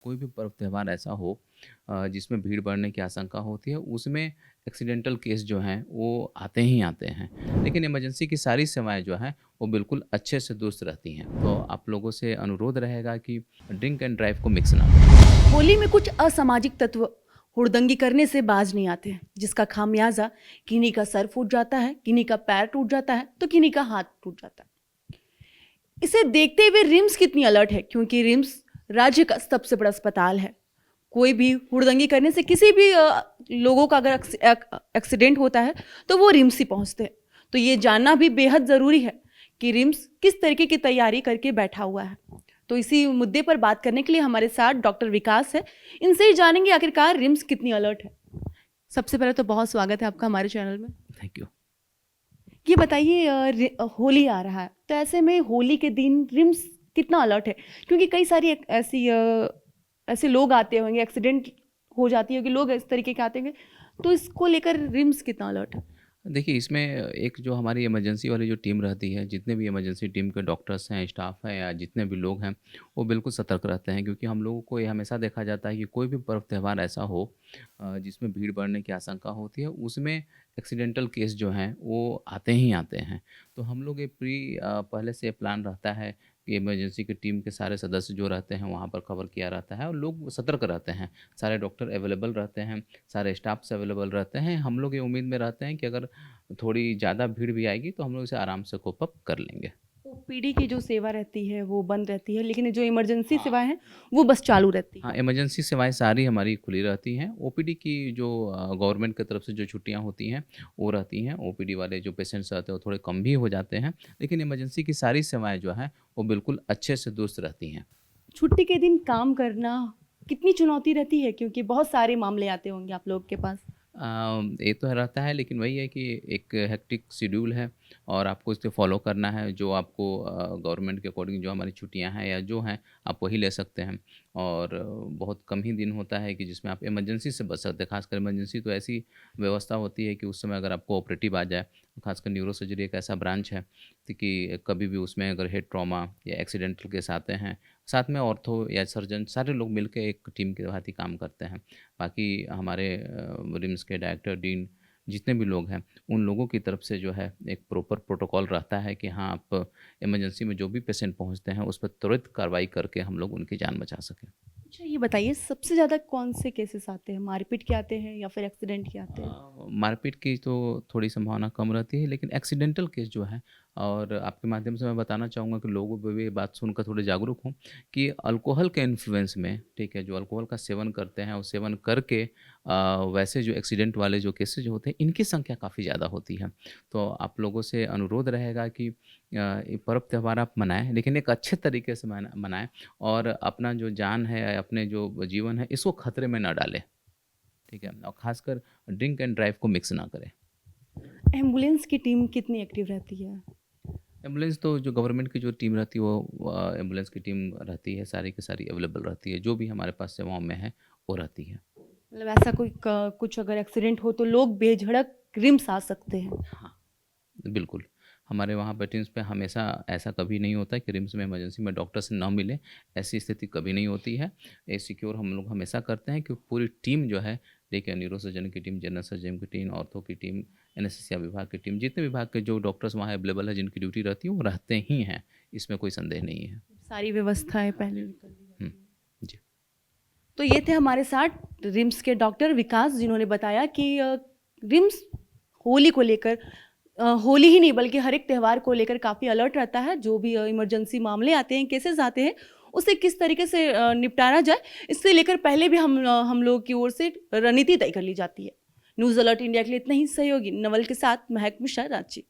कोई भी पर्व त्योहार ऐसा हो जिसमें भीड़ बढ़ने की आशंका होती है, उसमें एक्सीडेंटल केस जो हैं वो आते ही आते हैं। लेकिन इमरजेंसी की सारी सेवाएँ जो हैं वो बिल्कुल अच्छे से दुरुस्त रहती हैं। तो आप लोगों से अनुरोध रहेगा कि ड्रिंक एंड ड्राइव को मिक्स ना करें। होली में कुछ असामाजिक तत्व हुड़दंगी करने से बाज नहीं आते हैं, जिसका खामियाजा किन्हीं का सर फूट जाता है, किन्हीं का पैर टूट जाता है तो किन्हीं का हाथ टूट जाता है। इसे देखते हुए रिम्स कितनी अलर्ट है, क्योंकि रिम्स राज्य का सबसे बड़ा अस्पताल है। कोई भी हुड़दंगी करने से किसी भी लोगों का अगर एक्सीडेंट होता है तो वो रिम्स ही पहुंचते हैं। तो ये जानना भी बेहद ज़रूरी है कि रिम्स किस तरीके की तैयारी करके बैठा हुआ है। तो इसी मुद्दे पर बात करने के लिए हमारे साथ डॉक्टर विकास है। इनसे ही जानेंगे आखिरकार रिम्स कितनी अलर्ट है। सबसे पहले तो बहुत स्वागत है आपका हमारे चैनल में। Thank you. ये बताइए, होली आ रहा है तो ऐसे में होली के दिन रिम्स कितना अलर्ट है, क्योंकि कई सारी ऐसे लोग आते होंगे, एक्सीडेंट हो जाती होगी, लोग इस तरीके के आते होंगे, तो इसको लेकर रिम्स कितना अलर्ट है? देखिए, इसमें एक जो हमारी इमरजेंसी वाली जो टीम रहती है, जितने भी इमरजेंसी टीम के डॉक्टर्स हैं, स्टाफ हैं या जितने भी लोग हैं, वो बिल्कुल सतर्क रहते हैं क्योंकि हम लोगों को ये हमेशा देखा जाता है कि कोई भी पर्व त्योहार ऐसा हो जिसमें भीड़ बढ़ने की आशंका होती है, उसमें एक्सीडेंटल केस जो हैं वो आते ही आते हैं। तो हम लोग ये पहले से प्लान रहता है कि इमरजेंसी की टीम के सारे सदस्य जो रहते हैं वहाँ पर कवर किया रहता है और लोग सतर्क रहते हैं। सारे डॉक्टर अवेलेबल रहते हैं, सारे स्टाफ्स अवेलेबल रहते हैं। हम लोग ये उम्मीद में रहते हैं कि अगर थोड़ी ज़्यादा भीड़ भी आएगी तो हम लोग इसे आराम से कोप अप कर लेंगे। ओपीडी की जो सेवा रहती है वो बंद रहती है, लेकिन जो इमरजेंसी हाँ। सेवाएं हैं वो बस चालू रहती हाँ, है। इमरजेंसी सेवाएँ सारी हमारी खुली रहती हैं। ओपीडी की जो गवर्नमेंट की तरफ से जो छुट्टियाँ होती हैं, वो रहती हैं। ओपीडी वाले जो पेशेंट्स रहते हैं, वो थोड़े कम भी हो जाते हैं। लेकिन इमरजेंसी की सारी सेवाएँ जो हैं, वो बिल्कुल अच्छे से दुरुस्त रहती हैं। छुट्टी के दिन काम करना कितनी चुनौती रहती है, क्योंकि बहुत सारे मामले आते होंगे आप लोग के पास। ये तो रहता है लेकिन वही है कि एक हेक्टिक शेड्यूल है और आपको इसे फॉलो करना है जो आपको गवर्नमेंट के अकॉर्डिंग जो हमारी छुट्टियां हैं या जो हैं आप वही ले सकते हैं और बहुत कम ही दिन होता है कि जिसमें आप इमरजेंसी से बच सकते हैं। खासकर इमरजेंसी तो ऐसी व्यवस्था होती है कि उस समय अगर आपको ऑपरेटिव आ जाए, खासकर न्यूरो सर्जरी एक ऐसा ब्रांच है तो कि कभी भी उसमें अगर हेड ट्रॉमा या एक्सीडेंटल केस आते हैं, साथ में ऑर्थो या सर्जन सारे लोग मिलकर एक टीम के भांति काम करते हैं। बाकी हमारे रिम्स के डायरेक्टर, डीन जितने भी लोग हैं, उन लोगों की तरफ से जो है एक प्रॉपर प्रोटोकॉल रहता है कि हाँ, आप इमरजेंसी में जो भी पेशेंट पहुंचते हैं, उस पर त्वरित कार्रवाई करके हम लोग उनकी जान बचा सकें। अच्छा, ये बताइए सबसे ज़्यादा कौन से केसेस आते हैं? मारपीट के आते हैं या फिर एक्सीडेंट के आते हैं? मारपीट की तो थोड़ी संभावना कम रहती है, लेकिन एक्सीडेंटल केस जो है और आपके माध्यम से मैं बताना चाहूँगा कि लोगों को भी ये बात सुनकर थोड़े जागरूक हों कि अल्कोहल के इन्फ्लुएंस में, ठीक है, जो अल्कोहल का सेवन करते हैं और सेवन करके वैसे जो एक्सीडेंट वाले जो केसेज होते हैं, इनकी संख्या काफ़ी ज़्यादा होती है। तो आप लोगों से अनुरोध रहेगा कि ये पर्व त्योहार आप मनाएं, लेकिन एक अच्छे तरीके से मनाएं और अपना जो जान है, अपने जो जीवन है, इसको खतरे में ना डालें। ठीक है? और ख़ासकर ड्रिंक एंड ड्राइव को मिक्स ना करें। एम्बुलेंस की टीम कितनी एक्टिव रहती है? एम्बुलेंस तो जो गवर्नमेंट की जो टीम रहती है वो एम्बुलेंस की टीम रहती है, सारी की सारी अवेलेबल रहती है। जो भी हमारे पास सेवाओं में है, वो रहती है। मतलब ऐसा कोई कुछ अगर एक्सीडेंट हो तो लोग बेझिझक रिम्स आ सकते हैं। हाँ, बिल्कुल। हमारे वहाँ पे टीम्स पे हमेशा ऐसा कभी नहीं होता है कि रिम्स में इमरजेंसी में डॉक्टर से ना मिले, ऐसी स्थिति कभी नहीं होती है। ये सिक्योर हम लोग हमेशा करते हैं कि पूरी टीम जो है, देखिए न्यूरो सर्जन की टीम, जनरल सर्जन की टीम, ऑर्थो की टीम, एनेस्थीसिया विभाग की टीम, जितने विभाग के जो डॉक्टर्स वहाँ अवेलेबल है, जिनकी ड्यूटी रहती है, वो रहते ही हैं। इसमें कोई संदेह नहीं है। सारी व्यवस्थाएं हाँ पहले जी। ही कर दी हुँ, जाती हैं। जी। तो ये थे हमारे साथ रिम्स के डॉक्टर विकास, जिन्होंने बताया कि रिम्स होली को लेकर, होली ही नहीं बल्कि हर एक त्यौहार को लेकर काफ़ी अलर्ट रहता है। जो भी इमरजेंसी मामले आते हैं, केसेस आते हैं, उसे किस तरीके से निपटारा जाए, इससे लेकर पहले भी हम लोग की ओर से रणनीति तय कर ली जाती है। न्यूज़ अलर्ट इंडिया के लिए इतना ही। सहयोगी नवल के साथ महक मिश्रा, रांची।